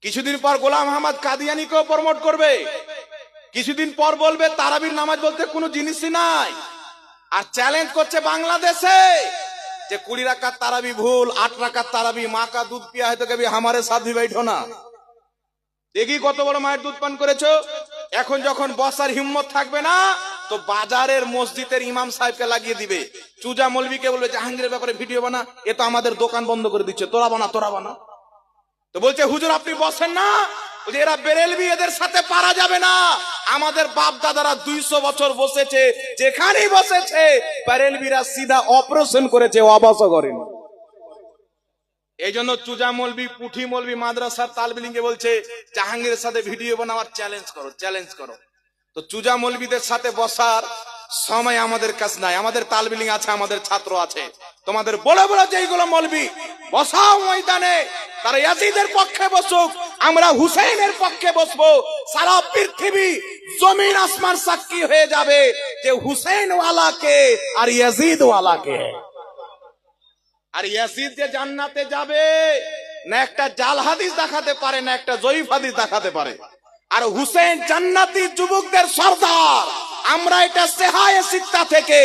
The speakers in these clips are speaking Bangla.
কিছুদিন পর গোলাম আহমদ কাদিয়ানিকেও প্রমোট করবে, কিছুদিন পর বলবে তারাবির নামাজ বলতে কোনো জিনিসই নাই। আর চ্যালেঞ্জ করছে বাংলাদেশে যে 20 রাকাত তারাবি ভুল, 8 রাকাত তারাবি, মা কা দুধ পিয়া है तो कभी हमारे साथ भी बैठो ना। দেখি কত বড় মায়ের দুধ পান করেছো। এখন যখন বসার হিম্মত থাকবে না তো বাজারের মসজিদের ইমাম সাহেবকে লাগিয়ে দিবে, চুজা মৌলবীকে বলবে জাহাঙ্গীরের ব্যাপারে ভিডিও বানা, এ তো আমাদের দোকান বন্ধ করে দিচ্ছে, তোরা বানা তোরা বানা। তো বলছে হুজুর আপনি বসেন না, বলছে এরা বেরেলভি, এদের সাথে পারা যাবে না। আমাদের বাপ দাদারা 200 বছর বসেছে, যেখানেই বসেছে বেরেলভিরা সিধা অপারেশন করেছে, অবাস করেন। এই জন্য চুজা মৌলবী, পুঠি মৌলবী মাদ্রাসার তালবিলিংকে বলছে জাহাঙ্গীরের সাথে ভিডিও বানাবার চ্যালেঞ্জ করো, চ্যালেঞ্জ করো। তো চুজা মৌলবীদের সাথে বসার সময় আমাদের কাছে নাই, আমাদের তালবিলিং আছে, আমাদের ছাত্র আছে। তোমাদের বড় বড় যেইগুলো মৌলবী বসাও ময়দানে, তারা ইয়াজিদের পক্ষে বসুক, আমরা হুসেইনের পক্ষে বসবো। সারা পৃথিবী জমিন আসমান সাক্ষী হয়ে যাবে যে হুসেইন ওয়ালা কে আর ইয়াজিদ ওয়ালা কে। আর ইয়াজিদ যে জান্নাতে যাবে না একটা জাল হাদিস দেখাতে পারে, না একটা জয়ীফ হাদিস দেখাতে পারে। আর হুসেন জান্নাতি যুবকদের সর্দার, আমরা এটা সেহায়ে সিত্তা থেকে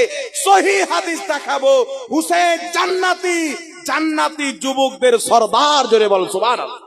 সহি হাদিস দেখাবো, হুসেন জান্নাতি, জান্নাতি যুবকদের সর্দার। জোরে বল সুবহানাল্লাহ।